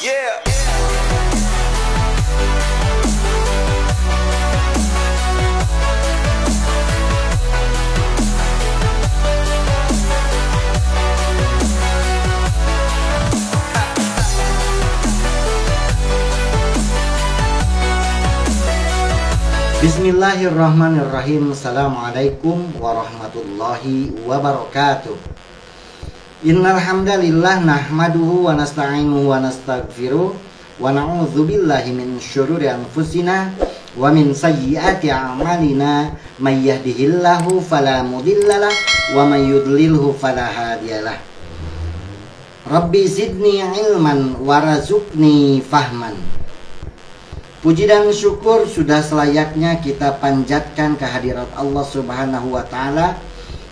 Yeah. Bismillahirrahmanirrahim. Assalamualaikum warahmatullahi wabarakatuh. Innal hamdalillah nahmaduhu wa nasta'inuhu wa nastaghfiruh wa na'udzu billahi min syururi anfusina wa min sayyiati a'malina may yahdihillahu fala mudhillalah wa may yudlilhu fala hadiyalah. Rabbi zidni ilman warzuqni fahman. Puji dan syukur sudah selayaknya kita panjatkan kehadirat Allah Subhanahu wa Ta'ala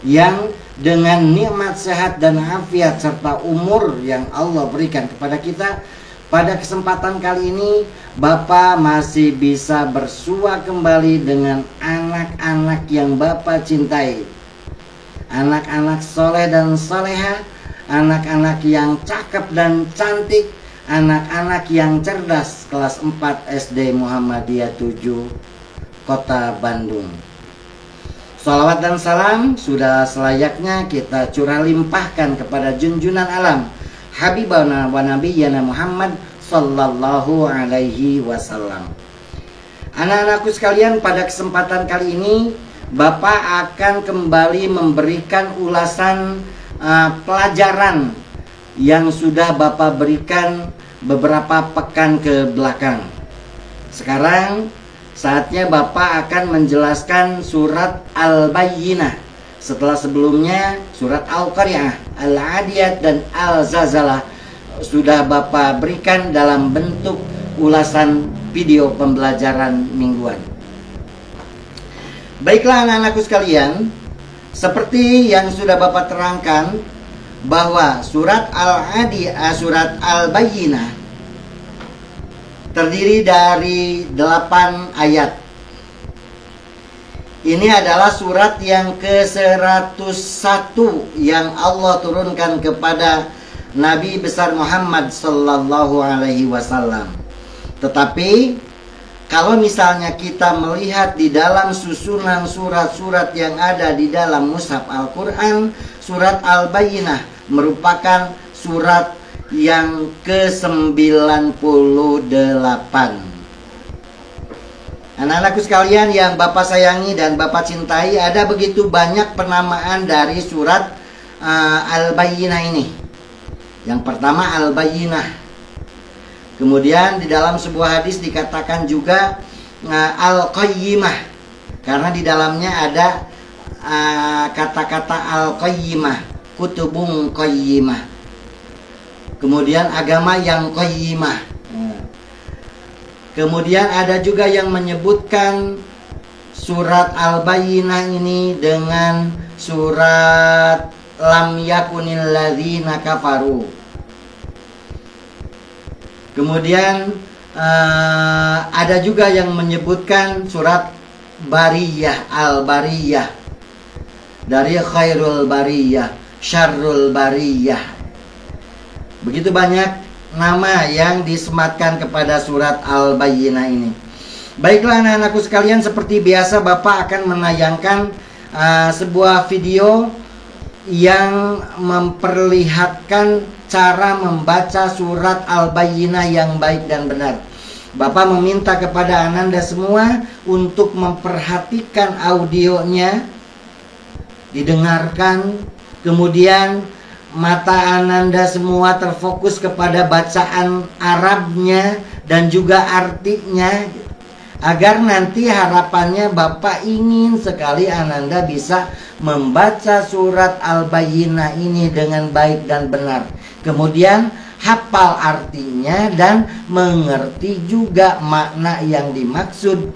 yang dengan nikmat sehat dan afiat serta umur yang Allah berikan kepada kita, pada kesempatan kali ini Bapak masih bisa bersua kembali dengan anak-anak yang Bapak cintai. Anak-anak soleh dan soleha, anak-anak yang cakep dan cantik, anak-anak yang cerdas kelas 4 SD Muhammadiyah 7 Kota Bandung. Shalawat dan salam sudah selayaknya kita curah limpahkan kepada junjunan alam Habibana wa Nabiyyana Muhammad sallallahu alaihi wasallam. Anak-anakku sekalian, pada kesempatan kali ini Bapak akan kembali memberikan ulasan pelajaran yang sudah Bapak berikan beberapa pekan ke belakang. Sekarang saatnya Bapak akan menjelaskan surat Al-Bayyinah. Setelah sebelumnya surat Al-Qari'ah, Al-Adiyat dan Al-Zalzalah sudah Bapak berikan dalam bentuk ulasan video pembelajaran mingguan. Baiklah anak-anakku sekalian, seperti yang sudah Bapak terangkan bahwa surat surat Al-Bayyinah terdiri dari 8 ayat. Ini adalah surat yang ke-101 yang Allah turunkan kepada Nabi besar Muhammad sallallahu alaihi wasallam. Tetapi kalau misalnya kita melihat di dalam susunan surat-surat yang ada di dalam mushaf Al-Quran, surat Al-Bayyinah merupakan surat yang ke-98. Anak-anakku sekalian yang Bapak sayangi dan Bapak cintai, ada begitu banyak penamaan dari surat Al-Bayyinah ini. Yang pertama Al-Bayyinah. Kemudian di dalam sebuah hadis dikatakan juga Al-Qayyimah, karena di dalamnya ada kata-kata Al-Qayyimah, kutubung qayyimah. Kemudian agama yang qayyimah. Kemudian ada juga yang menyebutkan surat Al-Bayyinah ini dengan surat lam yakunil ladzina kafaru. Kemudian ada juga yang menyebutkan surat Bariyah, Al-Bariyah, dari khairul bariyah, syarrul bariyah. Begitu banyak nama yang disematkan kepada surat Al-Bayyinah ini. Baiklah anak-anakku sekalian, seperti biasa Bapak akan menayangkan sebuah video yang memperlihatkan cara membaca surat Al-Bayyinah yang baik dan benar. Bapak meminta kepada Ananda semua untuk memperhatikan audionya, didengarkan, kemudian mata Ananda semua terfokus kepada bacaan Arabnya dan juga artinya, agar nanti harapannya Bapak ingin sekali Ananda bisa membaca surat Al-Bayyinah ini dengan baik dan benar, kemudian hafal artinya dan mengerti juga makna yang dimaksud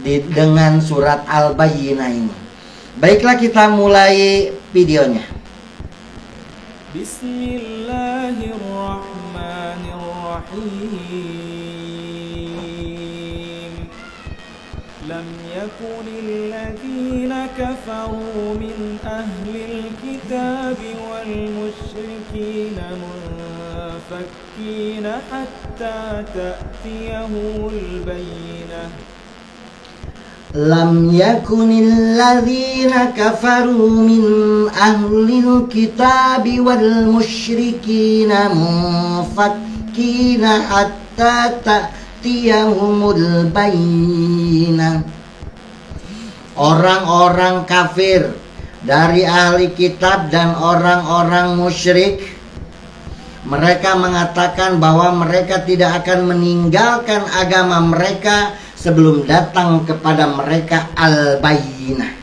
dengan surat Al-Bayyinah ini. Baiklah, kita mulai videonya. Bismillahirrahmanirrahim. Lam yakunil ladzina kafaru min ahlil kitab wal musyrikin منفكين حتى تأتيهم البينة Lam yakunil ladzina kafaru min ahlil kitabi wal musyrikina munfakkina hatta ta'tiyahumul bayyinah. Orang-orang kafir dari ahli kitab dan orang-orang musyrik, mereka mengatakan bahwa mereka tidak akan meninggalkan agama mereka sebelum datang kepada mereka al-bayyinah,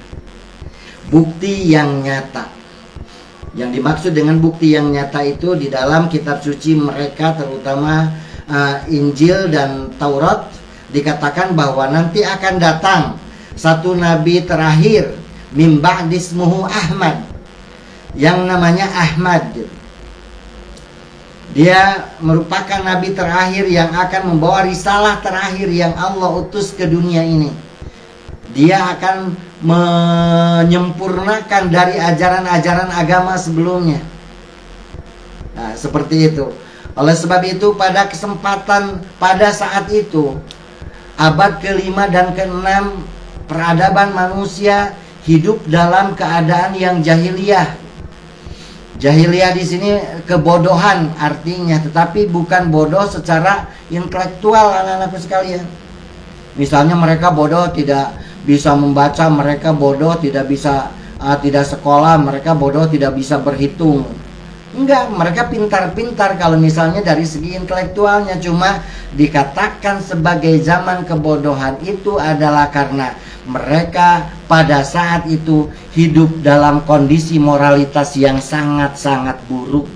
bukti yang nyata. Yang dimaksud dengan bukti yang nyata itu di dalam kitab suci mereka, terutama Injil dan Taurat, dikatakan bahwa nanti akan datang satu nabi terakhir, min ba'di ismuhu Ahmad, yang namanya Ahmad. Dia merupakan nabi terakhir yang akan membawa risalah terakhir yang Allah utus ke dunia ini. Dia akan menyempurnakan dari ajaran-ajaran agama sebelumnya. Nah, seperti itu. Oleh sebab itu pada saat itu, abad ke-5 dan ke-6, peradaban manusia hidup dalam keadaan yang jahiliyah. Jahiliyah di sini kebodohan artinya, tetapi bukan bodoh secara intelektual, anak-anakku sekalian. Misalnya mereka bodoh tidak bisa membaca, mereka bodoh tidak bisa tidak sekolah, mereka bodoh tidak bisa berhitung. Enggak, mereka pintar-pintar kalau misalnya dari segi intelektualnya. Cuma dikatakan sebagai zaman kebodohan itu adalah karena mereka pada saat itu hidup dalam kondisi moralitas yang sangat-sangat buruk.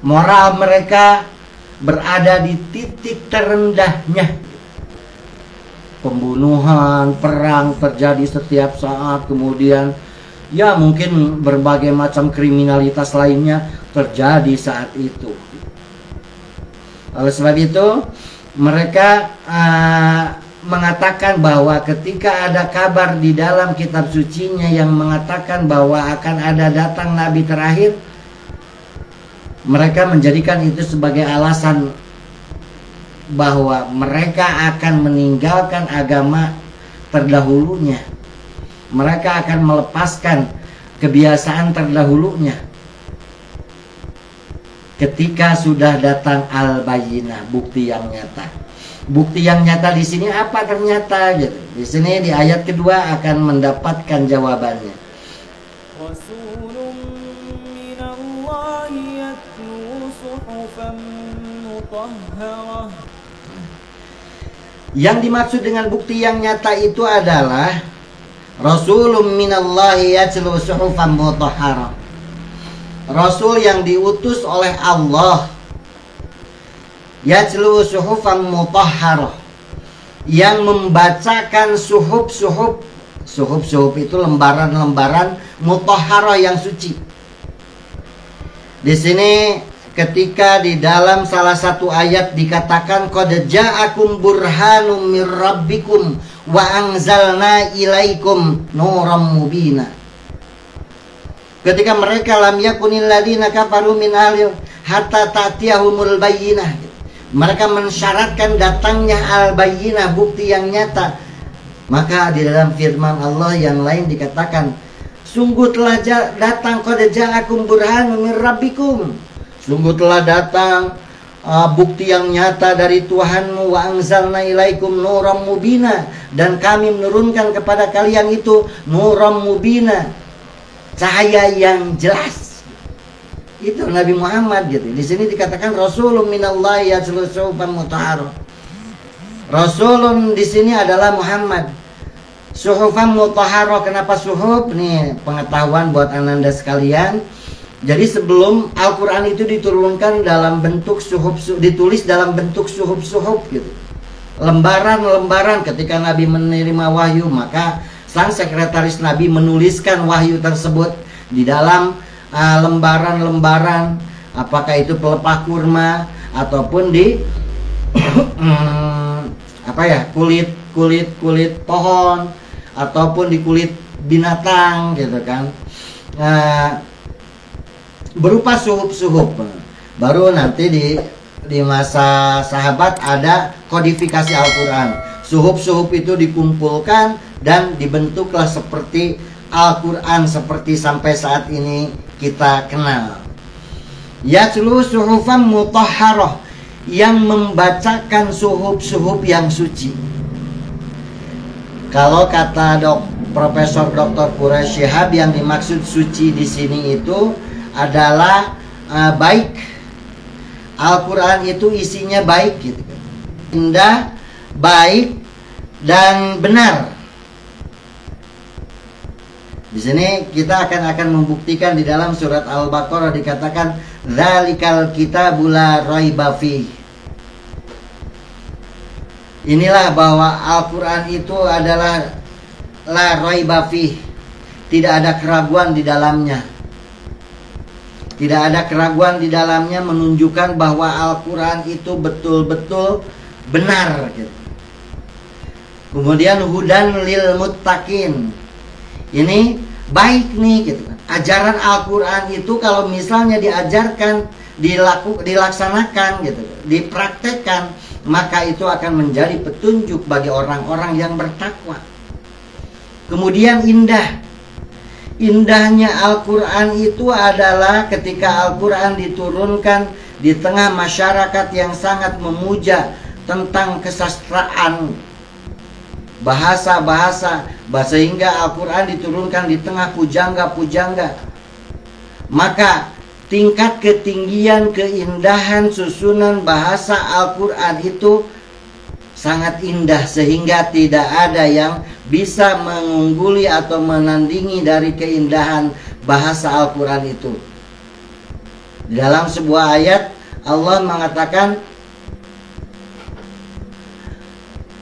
Moral mereka berada di titik terendahnya. Pembunuhan, perang terjadi setiap saat, kemudian ya mungkin berbagai macam kriminalitas lainnya terjadi saat itu. Oleh sebab itu mereka mengatakan bahwa ketika ada kabar di dalam kitab sucinya yang mengatakan bahwa akan ada datang nabi terakhir, mereka menjadikan itu sebagai alasan bahwa mereka akan meninggalkan agama terdahulunya. Mereka akan melepaskan kebiasaan terdahulunya ketika sudah datang al-bayyinah, bukti yang nyata. Bukti yang nyata di sini apa ternyata gitu. Di sini di ayat kedua akan mendapatkan jawabannya. Rasulun minallahi yatlu suhufan mutahharah. Yang dimaksud dengan bukti yang nyata itu adalah Rasulun minallahi yatlu suhufan mutahharah. Rasul yang diutus oleh Allah, yatlu suhufan mutahharah, yang membacakan suhuf-suhuf. Suhuf-suhuf itu lembaran-lembaran mutahharah yang suci. Di sini ketika di dalam salah satu ayat dikatakan qad ja'akum burhanum mir rabbikum wa anzalna ilaikum nuram mubina. Ketika mereka lam yakunil ladina kafaru min ahli hatta ta'tiyahumul bayyinah. Mereka mensyaratkan datangnya al-bayyinah, bukti yang nyata. Maka di dalam firman Allah yang lain dikatakan, sungguh telah datang qad ja'akum burhanun min rabbikum. Sungguh telah datang bukti yang nyata dari Tuhanmu, wa anzalna ilaikum nuram mubina, dan kami menurunkan kepada kalian itu nuram mubina, cahaya yang jelas. Itu Nabi Muhammad gitu. Di sini dikatakan Rasulun minallahi yatlu suhufan mutahharah. Rasulun di sini adalah Muhammad. Suhufan mutahharah. Kenapa suhuf? Nih pengetahuan buat ananda sekalian. Jadi sebelum Al-Quran itu diturunkan dalam bentuk suhuf, ditulis dalam bentuk suhuf-suhuf gitu. Lembaran-lembaran. Ketika Nabi menerima wahyu, maka sang sekretaris Nabi menuliskan wahyu tersebut di dalam lembaran-lembaran, apakah itu pelepah kurma ataupun di kulit pohon ataupun di kulit binatang gitu kan, berupa suhuf-suhuf. Baru nanti di masa sahabat ada kodifikasi Al-Quran. Suhuf-suhuf itu dikumpulkan dan dibentuklah seperti Al-Quran seperti sampai saat ini kita kenal. Yatlu suhufan mutahharah, yang membacakan suhuf-suhuf yang suci. Kalau kata Profesor Dr. Quraish Shihab, yang dimaksud suci di sini itu adalah baik. Al-Quran itu isinya baik gitu. Indah, baik, dan benar. Di sini kita akan membuktikan di dalam surat Al-Baqarah dikatakan dzalikal kitabul la raiba fi. Inilah bahwa Al-Quran itu adalah la raiba fi. Tidak ada keraguan di dalamnya. Tidak ada keraguan di dalamnya, menunjukkan bahwa Al-Quran itu betul-betul benar gitu. Kemudian hudan lil muttaqin. Ini baik nih gitu kan. Ajaran Al-Quran itu kalau misalnya diajarkan, dilaksanakan gitu, dipraktekkan, maka itu akan menjadi petunjuk bagi orang-orang yang bertakwa. Kemudian indahnya Al-Quran itu adalah ketika Al-Quran diturunkan di tengah masyarakat yang sangat memuja tentang kesastraan, bahasa sehingga Al-Quran diturunkan di tengah pujangga-pujangga. Maka tingkat ketinggian keindahan susunan bahasa Al-Quran itu sangat indah, sehingga tidak ada yang bisa mengungguli atau menandingi dari keindahan bahasa Al-Quran itu. Di dalam sebuah ayat Allah mengatakan,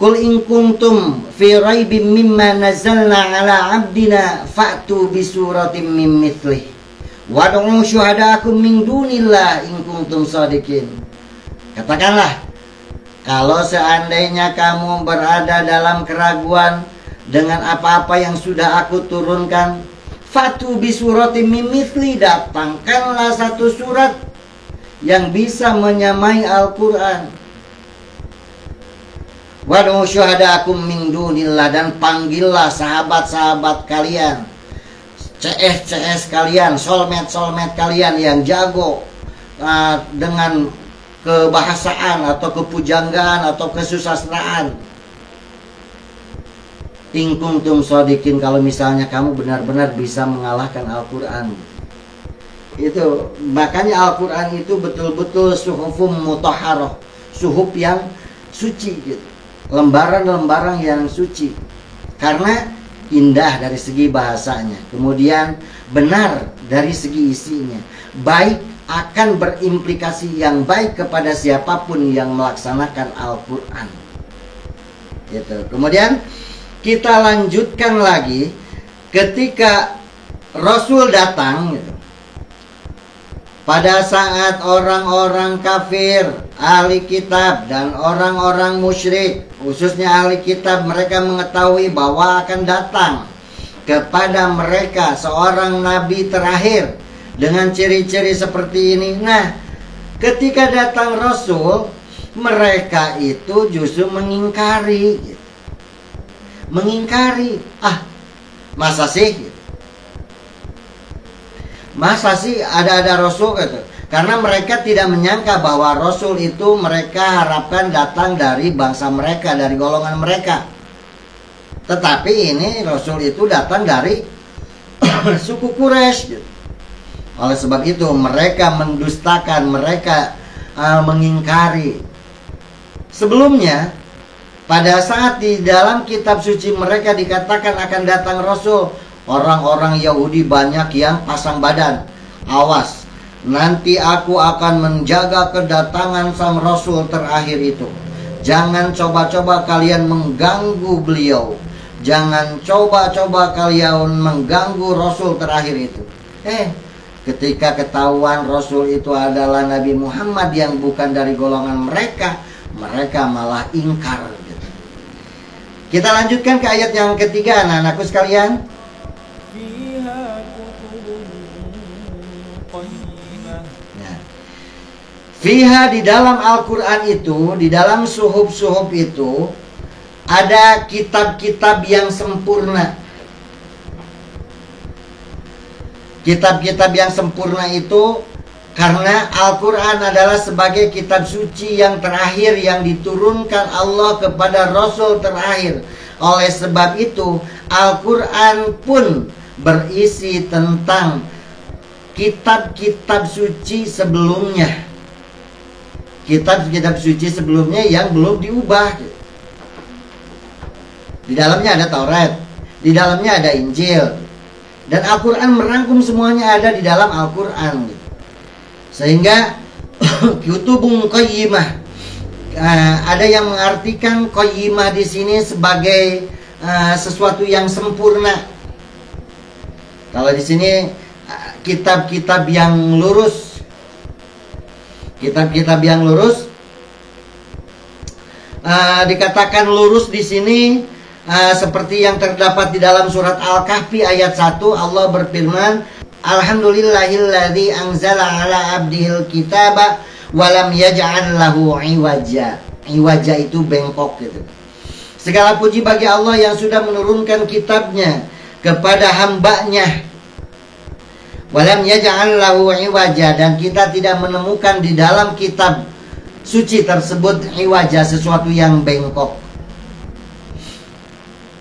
Qul in kuntum fi raibim mimma nazzalna ala abdina fa'tu bi suratin min mithlih wad'u syuhadaakum min dunillah in kuntum shadiqin. Katakanlah, kalau seandainya kamu berada dalam keraguan dengan apa-apa yang sudah aku turunkan, fa'tu bi suratin min mithli, datangkanlah satu surat yang bisa menyamai Al-Quran. Wad'u syuhadaakum min dunillah, dan panggillah sahabat-sahabat kalian, CS kalian, soulmate kalian yang jago dengan kebahasaan atau kepujanggaan atau kesusastraan. In kuntum shadiqin, kalau misalnya kamu benar-benar bisa mengalahkan Al-Quran. Itu makanya Al-Quran itu betul-betul suhufum mutahharah, suhuf yang suci gitu. Lembaran-lembaran yang suci, karena indah dari segi bahasanya, kemudian benar dari segi isinya, baik, akan berimplikasi yang baik kepada siapapun yang melaksanakan Al-Quran gitu. Kemudian kita lanjutkan lagi, ketika Rasul datang gitu, pada saat orang-orang kafir, ahli kitab, dan orang-orang musyrik, khususnya ahli kitab, mereka mengetahui bahwa akan datang kepada mereka seorang nabi terakhir dengan ciri-ciri seperti ini. Nah, ketika datang Rasul, mereka itu justru mengingkari. Masa sih? Masa sih ada Rasul gitu? Karena mereka tidak menyangka bahwa Rasul itu mereka harapkan datang dari bangsa mereka, dari golongan mereka. Tetapi ini Rasul itu datang dari suku Quraisy gitu. Oleh sebab itu mereka mendustakan, mereka mengingkari. Sebelumnya, pada saat di dalam kitab suci mereka dikatakan akan datang Rasul, orang-orang Yahudi banyak yang pasang badan. Awas, nanti aku akan menjaga kedatangan sang Rasul terakhir itu. Jangan coba-coba kalian mengganggu beliau. Jangan coba-coba kalian mengganggu Rasul terakhir itu. Ketika ketahuan Rasul itu adalah Nabi Muhammad yang bukan dari golongan mereka, mereka malah ingkar gitu. Kita lanjutkan ke ayat yang ketiga, anak-anakku sekalian. Fiha, di dalam Al-Quran itu, di dalam suhuf-suhuf itu ada kitab-kitab yang sempurna. Kitab-kitab yang sempurna itu karena Al-Quran adalah sebagai kitab suci yang terakhir yang diturunkan Allah kepada Rasul terakhir. Oleh sebab itu Al-Quran pun berisi tentang kitab-kitab suci sebelumnya, kitab-kitab suci sebelumnya yang belum diubah. Di dalamnya ada Taurat, di dalamnya ada Injil, dan Al-Quran merangkum semuanya ada di dalam Al-Quran. Sehingga kutubun qayyimah, ada yang mengartikan qayyimah di sini sebagai sesuatu yang sempurna. Kalau di sini kitab-kitab yang lurus, kitab-kitab yang lurus, dikatakan lurus di sini seperti yang terdapat di dalam surat Al-Kahfi ayat 1. Allah berfirman, Alhamdulillahilladzi anzala ala abdihil kitaba walam yaj'al lahu iwaja. Iwaja itu bengkok gitu. Segala puji bagi Allah yang sudah menurunkan kitabnya kepada hambanya. Walam yaj'al lahu iwaja, dan kita tidak menemukan di dalam kitab suci tersebut iwaja, sesuatu yang bengkok.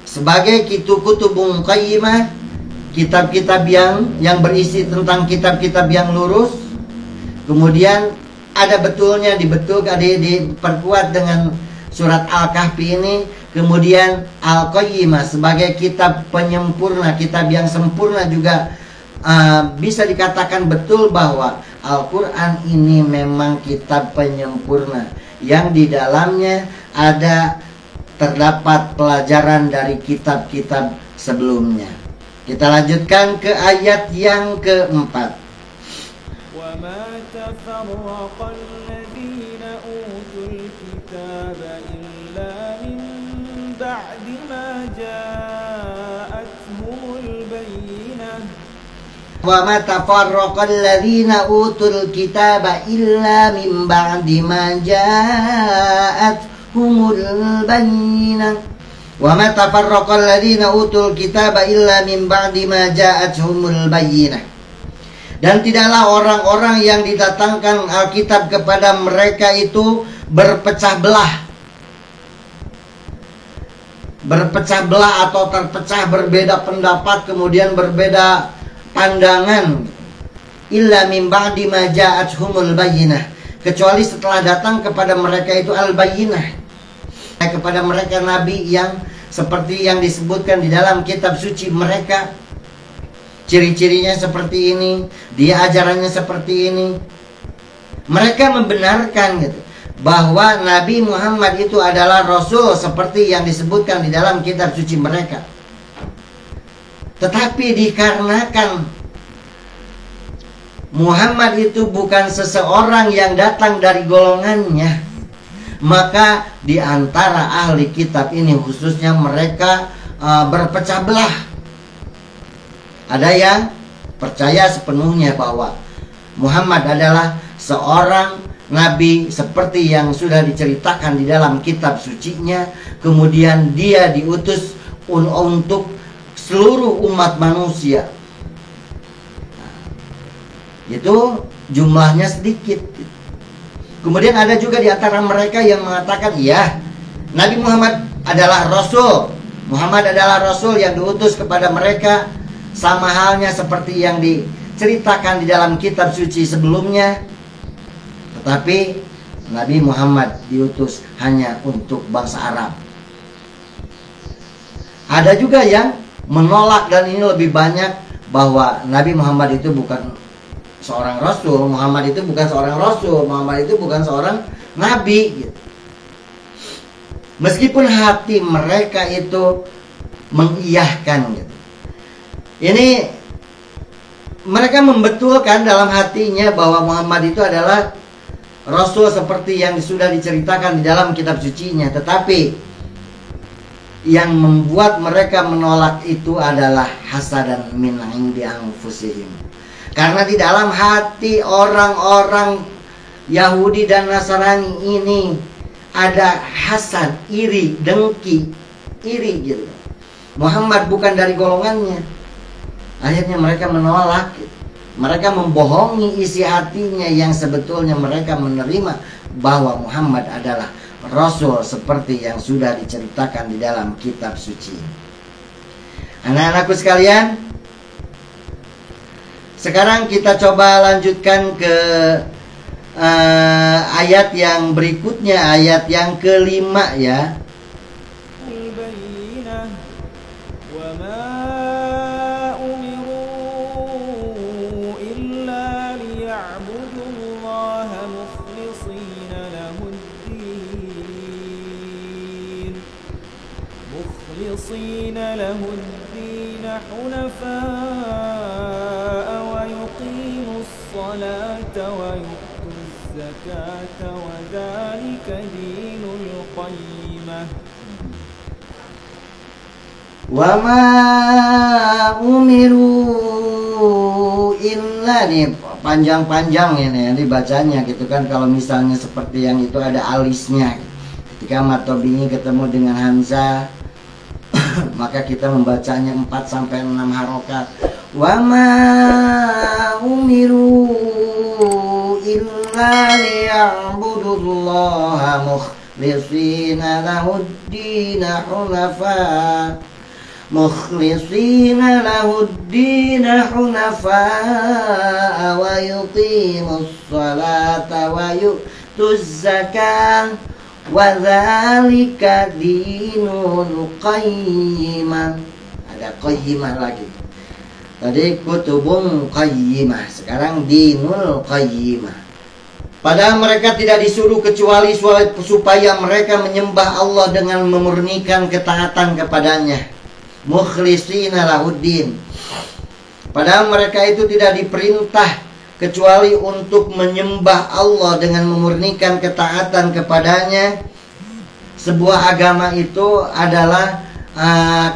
Sebagai kutubun qayyimah, kitab-kitab yang berisi tentang kitab-kitab yang lurus. Kemudian ada betulnya, diperkuat dengan surat Al-Kahfi ini. Kemudian Al-Qayyimah sebagai kitab penyempurna, kitab yang sempurna juga. Bisa dikatakan betul bahwa Al-Quran ini memang kitab penyempurna yang di dalamnya terdapat pelajaran dari kitab-kitab sebelumnya. Kita lanjutkan ke ayat yang keempat. وَمَا تَفَرَّقَ الَّذِينَ أُوتُوا الْكِتَابَ إِلَّا مِنْ بَعْدِ مَا جَاءَتْهُمُ الْبَيِّنَةُ وَمَا تَفَرَّقَ الَّذِينَ أُوتُوا الْكِتَابَ إِلَّا مِنْ بَعْدِ مَا جَاءَتْهُمُ الْبَيِّنَةُ وَمَا تَفَرَّقَ الَّذِينَ أُوتُوا الْكِتَابَ إِلَّا مِنْ بَعْدِ مَا جَاءَتْهُمُ الْبَيِّنَةُ. Dan tidaklah orang-orang yang didatangkan Alkitab kepada mereka itu berpecah belah. Berpecah belah atau terpecah, berbeda pendapat, kemudian berbeda pandangan. Illa min ba'di ma ja'athumul bayyinah, kecuali setelah datang kepada mereka itu al-bayyinah, kepada mereka nabi yang seperti yang disebutkan di dalam kitab suci mereka. Ciri-cirinya seperti ini, dia ajarannya seperti ini. Mereka membenarkan gitu, bahwa Nabi Muhammad itu adalah Rasul seperti yang disebutkan di dalam kitab suci mereka. Tetapi dikarenakan Muhammad itu bukan seseorang yang datang dari golongannya, maka di antara ahli kitab ini khususnya mereka berpecah belah. Ada yang percaya sepenuhnya bahwa Muhammad adalah seorang nabi seperti yang sudah diceritakan di dalam kitab sucinya. Kemudian dia diutus untuk seluruh umat manusia. Itu jumlahnya sedikit. Kemudian ada juga di antara mereka yang mengatakan, ya, Nabi Muhammad adalah Rasul. Muhammad adalah Rasul yang diutus kepada mereka, sama halnya seperti yang diceritakan di dalam kitab suci sebelumnya. Tetapi Nabi Muhammad diutus hanya untuk bangsa Arab. Ada juga yang menolak, dan ini lebih banyak, bahwa Nabi Muhammad itu bukan seorang Rasul. Muhammad itu bukan seorang Rasul. Muhammad itu bukan seorang Nabi gitu. Meskipun hati mereka itu mengiyahkan gitu. Ini mereka membetulkan dalam hatinya bahwa Muhammad itu adalah Rasul seperti yang sudah diceritakan di dalam kitab sucinya. Tetapi yang membuat mereka menolak itu adalah hasadan min indi anfusihim. Karena di dalam hati orang-orang Yahudi dan Nasrani ini ada hasad, iri, dengki, iri gitu. Muhammad bukan dari golongannya. Akhirnya mereka menolak. Mereka membohongi isi hatinya yang sebetulnya mereka menerima bahwa Muhammad adalah Rasul seperti yang sudah diceritakan di dalam kitab suci. Anak-anakku sekalian, sekarang kita coba lanjutkan ke ayat yang berikutnya, ayat yang kelima ya. مخلصين له الدين حنفاء ويقيموا الصلاة ويؤتوا الزكاة وذلك دين القيمة وما umiru illa, nih panjang-panjang ini dibacanya gitu kan. Kalau misalnya seperti yang itu ada alisnya, ketika Matobi'i ketemu dengan Hamzah maka kita membacanya 4 sampai 6 harokat. Wa ma umiru illa liya'budullaha mukhlishina lahud-din hunafa mukhlishina lahud-din hunafa wa yuqimus salata wa yu'tuz zakah wadzalika dinul qayyimah. Ada qayyimah lagi. Tadi kutubun qayyimah, sekarang dinul qayyimah. Padahal mereka tidak disuruh kecuali supaya mereka menyembah Allah dengan memurnikan ketaatan kepadanya. Mukhlishina lahuddin. Padahal mereka itu tidak diperintah kecuali untuk menyembah Allah dengan memurnikan ketaatan kepadanya. Sebuah agama itu adalah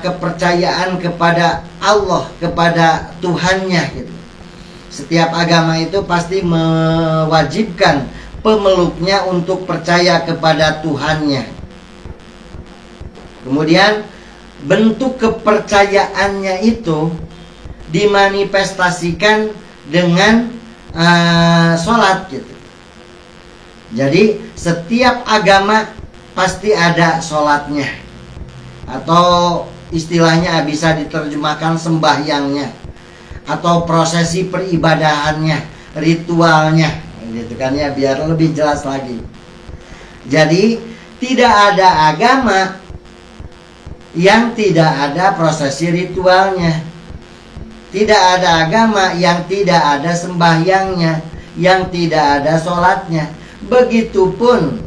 kepercayaan kepada Allah, kepada Tuhannya gitu. Setiap agama itu pasti mewajibkan pemeluknya untuk percaya kepada Tuhannya. Kemudian bentuk kepercayaannya itu dimanifestasikan dengan sholat gitu. Jadi setiap agama pasti ada sholatnya, atau istilahnya bisa diterjemahkan sembahyangnya, atau prosesi peribadahannya, ritualnya gitu kan ya, biar lebih jelas lagi. Jadi tidak ada agama yang tidak ada prosesi ritualnya. Tidak ada agama yang tidak ada sembahyangnya, yang tidak ada sholatnya. Begitupun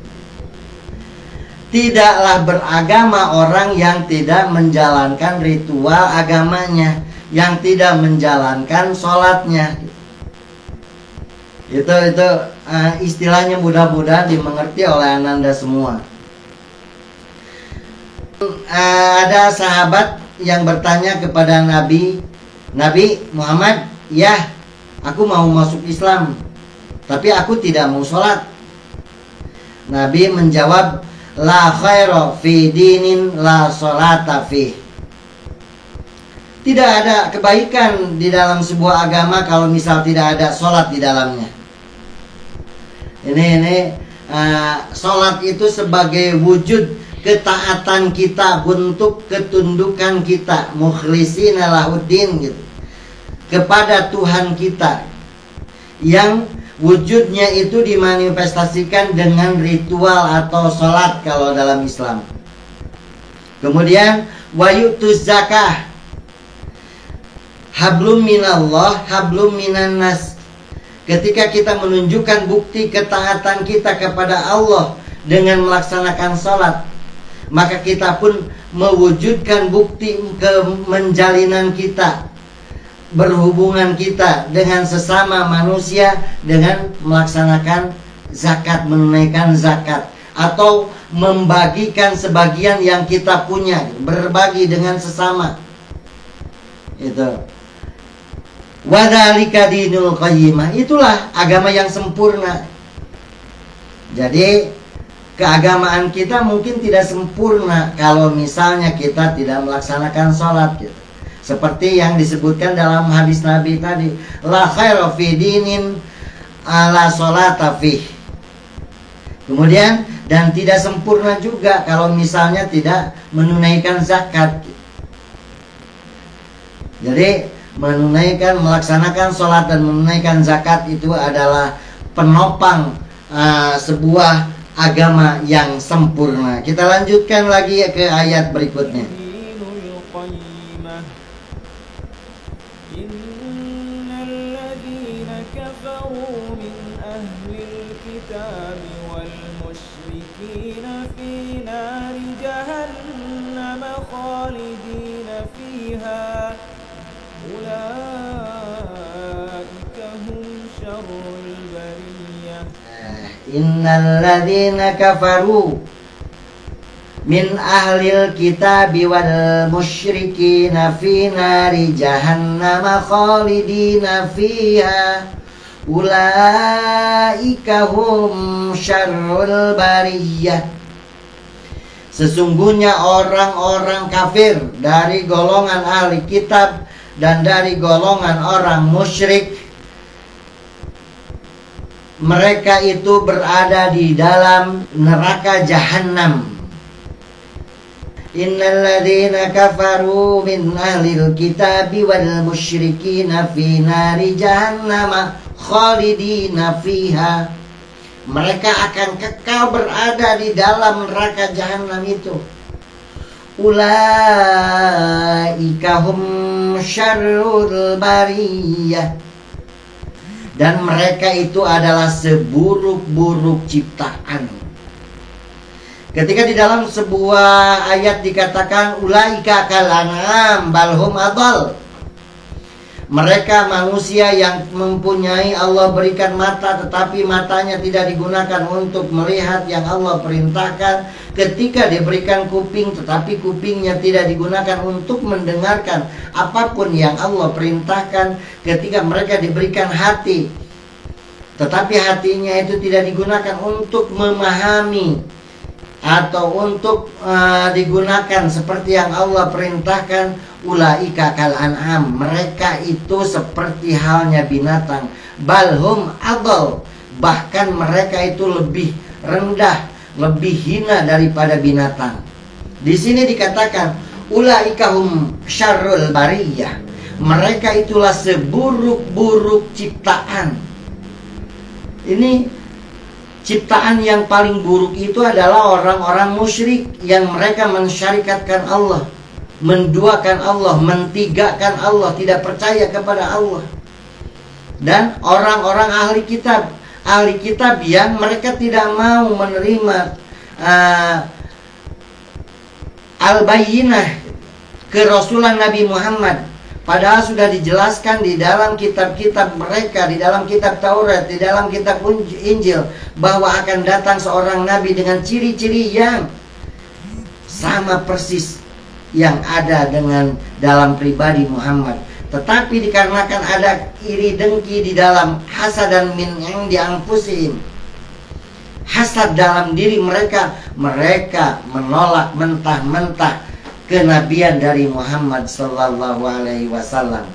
tidaklah beragama orang yang tidak menjalankan ritual agamanya, yang tidak menjalankan sholatnya. Itu istilahnya, mudah-mudahan dimengerti oleh Ananda semua. Ada sahabat yang bertanya kepada Nabi Muhammad, ya aku mau masuk Islam, tapi aku tidak mau sholat. Nabi menjawab, la khaira fi dinin la sholata fi. Tidak ada kebaikan di dalam sebuah agama kalau misal tidak ada sholat di dalamnya. Ini sholat itu sebagai wujud ketaatan kita, bentuk ketundukan kita, mukhlishina lahuddin gitu, kepada Tuhan kita, yang wujudnya itu dimanifestasikan dengan ritual atau sholat kalau dalam Islam. Kemudian wayutuz zakah, hablum minallah, hablum minan nas. Ketika kita menunjukkan bukti ketaatan kita kepada Allah dengan melaksanakan sholat, maka kita pun mewujudkan bukti kemenjalinan kita, berhubungan kita dengan sesama manusia dengan melaksanakan zakat, menunaikan zakat, atau membagikan sebagian yang kita punya, berbagi dengan sesama. Itu wadzalika dinul qayyimah, itulah agama yang sempurna. Jadi keagamaan kita mungkin tidak sempurna kalau misalnya kita tidak melaksanakan sholat gitu. Seperti yang disebutkan dalam hadis Nabi tadi, la khaira fi dinin ala sholata fih. Kemudian, dan tidak sempurna juga kalau misalnya tidak menunaikan zakat. Jadi melaksanakan sholat dan menunaikan zakat itu adalah penopang sebuah agama yang sempurna. Kita lanjutkan lagi ke ayat berikutnya. Innal ladzina kafaru min ahlil kitabi wal musyrikina fi nari jahannam khalidina fiha ulaika hum syarrul bariyah. Sesungguhnya orang-orang kafir dari golongan ahli kitab dan dari golongan orang musyrik, mereka itu berada di dalam neraka jahanam. Innal ladzina kafaru min ahlil kitabi wal musyrikina fi nari jahannam khalidina fiha. Mereka akan kekal berada di dalam neraka jahanam itu. Ulaika hum syarrul bariyah. Dan mereka itu adalah seburuk-buruk ciptaan. Ketika di dalam sebuah ayat dikatakan ulaika kal an'am bal hum adall. Mereka manusia yang mempunyai Allah berikan mata, tetapi matanya tidak digunakan untuk melihat yang Allah perintahkan. Ketika diberikan kuping, tetapi kupingnya tidak digunakan untuk mendengarkan apapun yang Allah perintahkan. Ketika mereka diberikan hati, tetapi hatinya itu tidak digunakan untuk memahami atau untuk digunakan seperti yang Allah perintahkan. Ulaika kal an'am, mereka itu seperti halnya binatang. Balhum adol, bahkan mereka itu lebih rendah, lebih hina daripada binatang. Di sini dikatakan ulaika hum syarrul bariyah, mereka itulah seburuk-buruk ciptaan. Ini ciptaan yang paling buruk itu adalah orang-orang musyrik yang mereka mensyarikatkan Allah, menduakan Allah, mentigakan Allah, tidak percaya kepada Allah. Dan orang-orang ahli kitab yang mereka tidak mau menerima al-bayyinah kerasulan Nabi Muhammad, padahal sudah dijelaskan di dalam kitab-kitab mereka, di dalam kitab Taurat, di dalam kitab Injil, bahwa akan datang seorang nabi dengan ciri-ciri yang sama persis yang ada dengan dalam pribadi Muhammad. Tetapi dikarenakan ada iri dengki di dalam, hasad dan min yang diangpusin, hasad dalam diri mereka, mereka menolak mentah-mentah kenabian dari Muhammad sallallahu alaihi wasallam.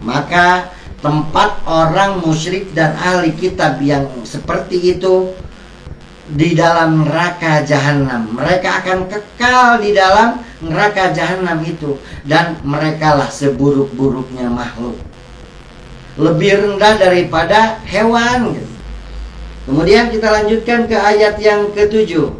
Maka tempat orang musyrik dan ahli kitab yang seperti itu di dalam neraka jahanam. Mereka akan kekal di dalam neraka jahanam itu, dan merekalah seburuk-buruknya makhluk, lebih rendah daripada hewan. Kemudian kita lanjutkan ke ayat yang ke-7.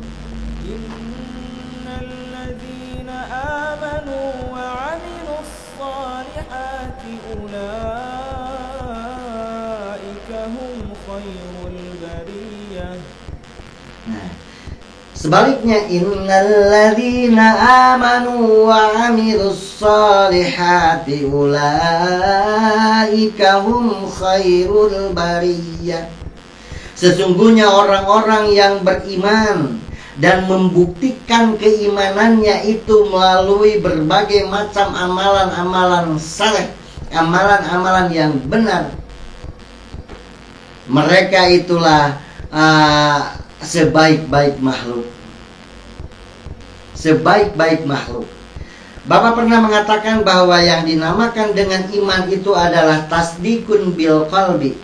Sebaliknya, innalladzina amanu wa amilus solihati ulaika hum khairul bariyah. Sesungguhnya orang-orang yang beriman dan membuktikan keimanannya itu melalui berbagai macam amalan-amalan saleh, amalan-amalan yang benar, mereka itulah sebaik-baik makhluk. Sebaik-baik makhluk. Bapak pernah mengatakan bahwa yang dinamakan dengan iman itu adalah tasdikun bil qalbi.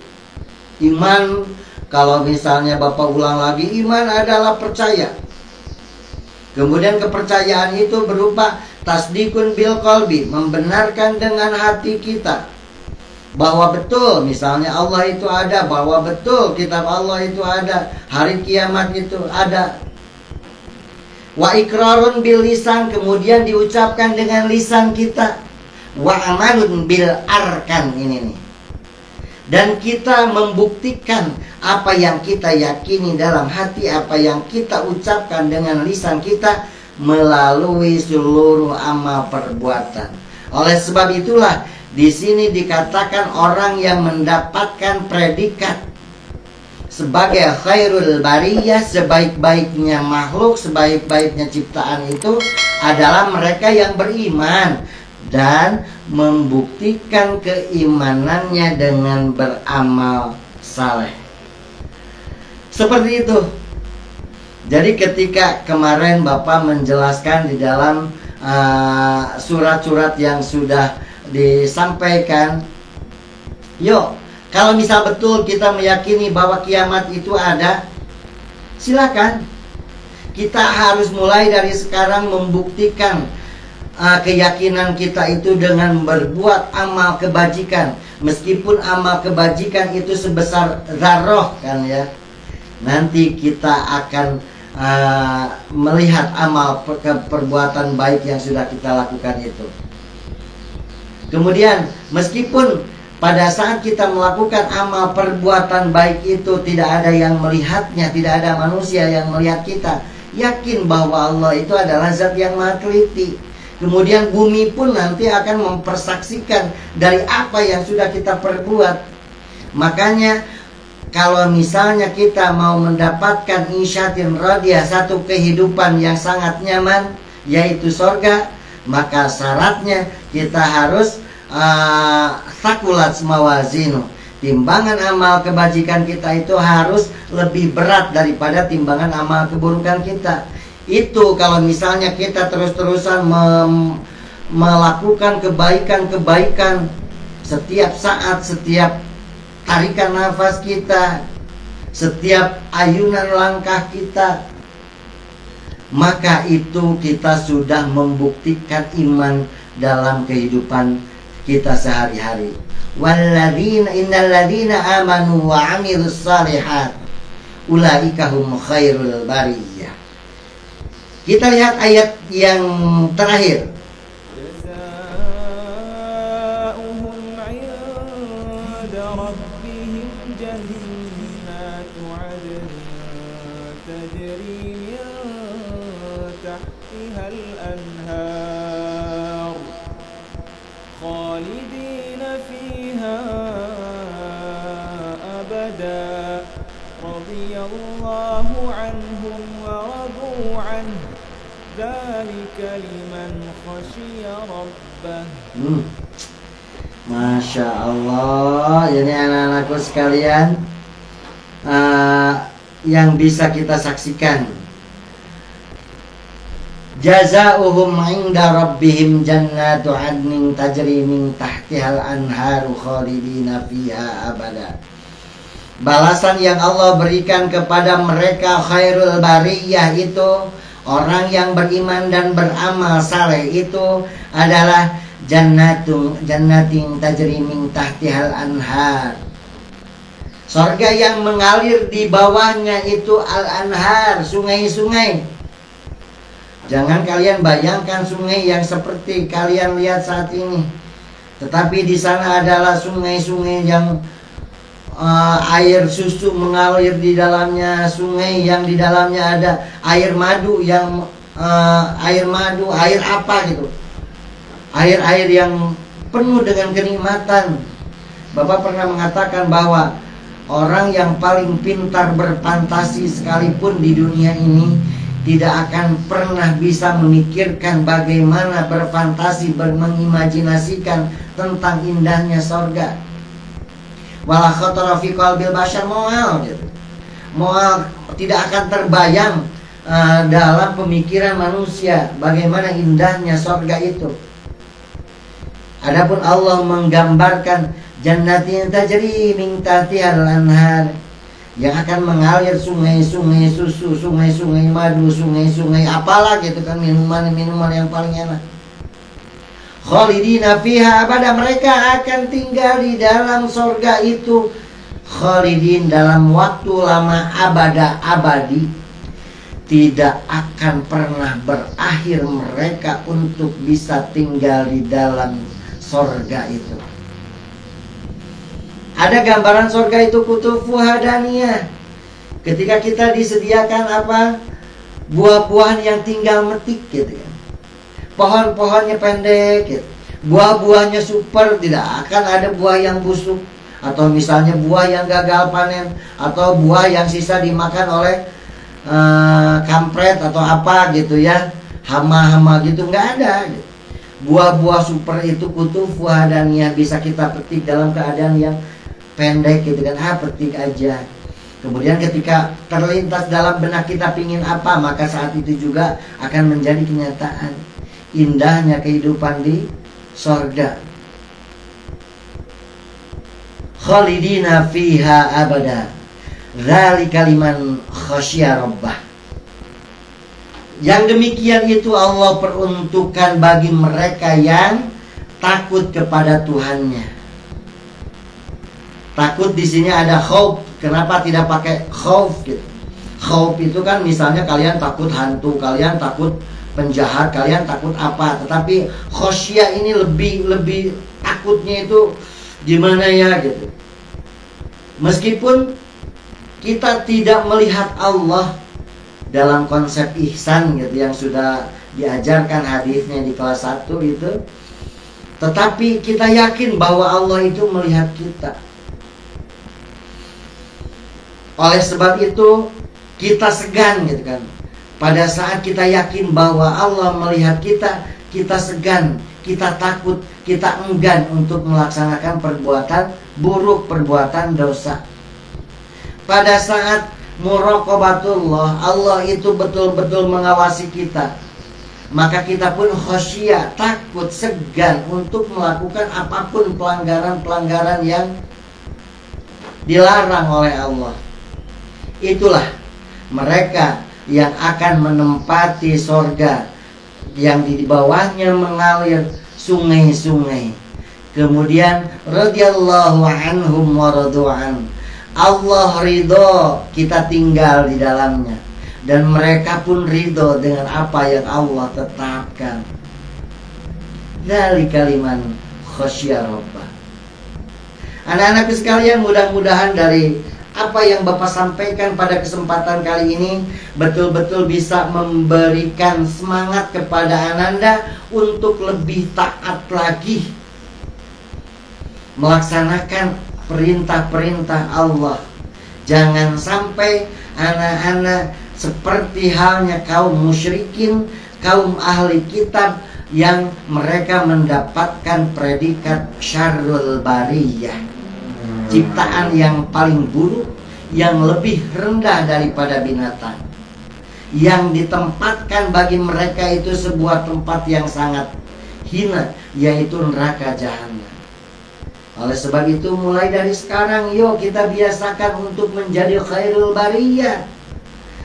Iman, kalau misalnya Bapak ulang lagi, iman adalah percaya. Kemudian kepercayaan itu berupa tasdikun bil qalbi, membenarkan dengan hati kita bahwa betul misalnya Allah itu ada, bahwa betul kitab Allah itu ada, hari kiamat itu ada. Wa ikrarun bil lisan, kemudian diucapkan dengan lisan kita. Wa amalun bil arkan, ini nih. Dan kita membuktikan apa yang kita yakini dalam hati, apa yang kita ucapkan dengan lisan kita melalui seluruh amal perbuatan. Oleh sebab itulah di sini dikatakan orang yang mendapatkan predikat sebagai khairul bariyah, sebaik-baiknya makhluk, sebaik-baiknya ciptaan itu adalah mereka yang beriman dan membuktikan keimanannya dengan beramal saleh. Seperti itu. Jadi ketika kemarin Bapak menjelaskan di dalam surat-surat yang sudah disampaikan, yuk, kalau misal betul kita meyakini bahwa kiamat itu ada, silakan. Kita harus mulai dari sekarang membuktikan keyakinan kita itu dengan berbuat amal kebajikan. Meskipun amal kebajikan itu sebesar zarrah kan ya, nanti kita akan melihat amal perbuatan baik yang sudah kita lakukan itu. Kemudian meskipun pada saat kita melakukan amal perbuatan baik itu tidak ada yang melihatnya, tidak ada manusia yang melihat kita, yakin bahwa Allah itu adalah zat yang maha teliti. Kemudian bumi pun nanti akan mempersaksikan dari apa yang sudah kita perbuat. Makanya kalau misalnya kita mau mendapatkan insyatin radiyah, satu kehidupan yang sangat nyaman, yaitu sorga, maka syaratnya kita harus sakulat mawazinu, timbangan amal kebajikan kita itu harus lebih berat daripada timbangan amal keburukan kita. Itu kalau misalnya kita terus-terusan melakukan kebaikan-kebaikan setiap saat, setiap tarikan nafas kita, setiap ayunan langkah kita, maka itu kita sudah membuktikan iman dalam kehidupan kita sehari-hari. Walladzina innalladzina amanu wa 'amilus shalihat ulaika hum khairul bariyah. Kita lihat ayat yang terakhir. Jazaa'uhum 'inda rabbihim jannatu 'adnin tajri min tahtihal anhar خالدين فيها أبدا رضي الله عنهم ورضوا عنه ذلك لمن خشي ربه. Masya Allah, ini anak-anakku sekalian, yang bisa kita saksikan, jazaohum 'inda rabbihim jannatu 'adnin tajri min tahtihal anharu khalidina fiha abada. Balasan yang Allah berikan kepada mereka khairul bariyah itu, orang yang beriman dan beramal saleh itu adalah jannatin tajri min tahtihal anhar. Surga yang mengalir di bawahnya itu al-anhar, sungai-sungai. Jangan kalian bayangkan sungai yang seperti kalian lihat saat ini, tetapi di sana adalah sungai-sungai yang air susu mengalir di dalamnya, sungai yang di dalamnya ada air madu yang air apa gitu, air yang penuh dengan kenikmatan. Bapak pernah mengatakan bahwa orang yang paling pintar berfantasi sekalipun di dunia ini tidak akan pernah bisa memikirkan bagaimana berfantasi, mengimajinasikan tentang indahnya sorga. Wala khatara fi qalbil bashar mawal gitu. tidak akan terbayang dalam pemikiran manusia bagaimana indahnya surga itu. Adapun Allah menggambarkan jannatin tajri min tahtihal anhar, yang akan mengalir sungai-sungai susu, sungai-sungai madu, sungai-sungai apalah gitu kan, minuman-minuman yang paling enak. Khalidina fiha abada, mereka akan tinggal di dalam surga itu khalidin dalam waktu lama, abada abadi, tidak akan pernah berakhir mereka untuk bisa tinggal di dalam surga itu. Ada gambaran surga itu kutufuha daniyah. Ketika kita disediakan apa? Buah-buahan yang tinggal metik gitu kan. Pohon-pohonnya pendek gitu. Buah-buahnya super, tidak akan ada buah yang busuk. Atau misalnya buah yang gagal panen, atau buah yang sisa dimakan oleh kampret atau apa gitu ya, hama-hama gitu, nggak ada gitu. Buah-buah super itu kutufuha daniyah, bisa kita petik dalam keadaan yang pendek gitu kan, petik aja. Kemudian ketika terlintas dalam benak kita pingin apa, maka saat itu juga akan menjadi kenyataan. Indahnya kehidupan di surga. Khalidina fiha abada, dzalika liman khasyiya rabbah. Yang demikian itu Allah peruntukkan bagi mereka yang takut kepada Tuhannya. Takut di sini ada khauf. Kenapa tidak pakai khauf gitu? Khauf itu kan misalnya kalian takut hantu, kalian takut penjahat, kalian takut apa. Tetapi khosyah ini lebih takutnya itu gimana ya gitu. Meskipun kita tidak melihat Allah dalam konsep ihsan gitu yang sudah diajarkan hadisnya di kelas 1 itu, tetapi kita yakin bahwa Allah itu melihat kita. Oleh sebab itu kita segan gitu kan. Pada saat kita yakin bahwa Allah melihat kita, kita segan, kita takut, kita enggan untuk melaksanakan perbuatan buruk, perbuatan dosa. Pada saat muraqabatullah, Allah itu betul-betul mengawasi kita, maka kita pun khasyah, takut, segan untuk melakukan apapun pelanggaran-pelanggaran yang dilarang oleh Allah. Itulah mereka yang akan menempati surga yang di bawahnya mengalir sungai-sungai. Kemudian radhiyallahu anhum wa radu'an, Allah ridho kita tinggal di dalamnya, dan mereka pun ridho dengan apa yang Allah tetapkan. Dzalika liman khasyiya rabbah. Anak-anakku sekalian, mudah-mudahan dari apa yang Bapak sampaikan pada kesempatan kali ini betul-betul bisa memberikan semangat kepada Ananda untuk lebih taat lagi melaksanakan perintah-perintah Allah. Jangan sampai anak-anak seperti halnya kaum musyrikin, kaum ahli kitab yang mereka mendapatkan predikat syarrul bariyah, ciptaan yang paling buruk, yang lebih rendah daripada binatang, yang ditempatkan bagi mereka itu sebuah tempat yang sangat hina, yaitu neraka jahanam. Oleh sebab itu mulai dari sekarang yuk kita biasakan untuk menjadi khairul bariyah,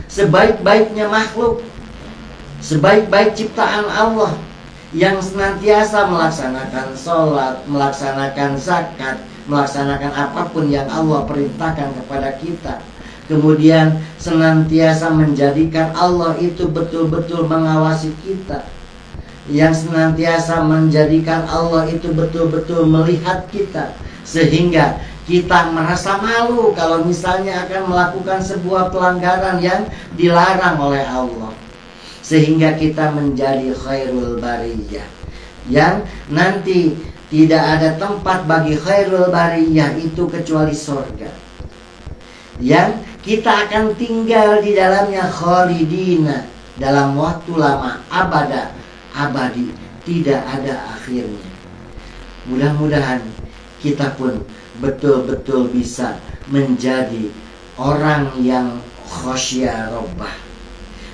sebaik-baiknya makhluk, sebaik-baik ciptaan Allah, yang senantiasa melaksanakan sholat, melaksanakan zakat, melaksanakan apapun yang Allah perintahkan kepada kita. Kemudian senantiasa menjadikan Allah itu betul-betul mengawasi kita, yang senantiasa menjadikan Allah itu betul-betul melihat kita, sehingga kita merasa malu kalau misalnya akan melakukan sebuah pelanggaran yang dilarang oleh Allah, sehingga kita menjadi khairul bariyah, yang nanti tidak ada tempat bagi khairul bariyah itu kecuali surga, yang kita akan tinggal di dalamnya khalidina, dalam waktu lama, abada abadi, tidak ada akhirnya. Mudah-mudahan kita pun betul-betul bisa menjadi orang yang khosya Rabbah.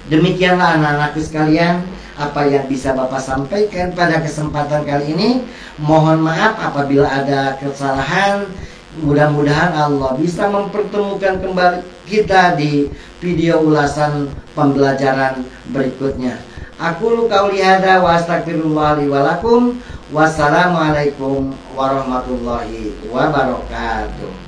Demikianlah anak-anakku sekalian apa yang bisa Bapak sampaikan pada kesempatan kali ini. Mohon maaf apabila ada kesalahan. Mudah-mudahan Allah bisa mempertemukan kembali kita di video ulasan pembelajaran berikutnya. Aku qauli hada wa astagfirullah li wa lakum. Wassalamualaikum warahmatullahi wabarakatuh.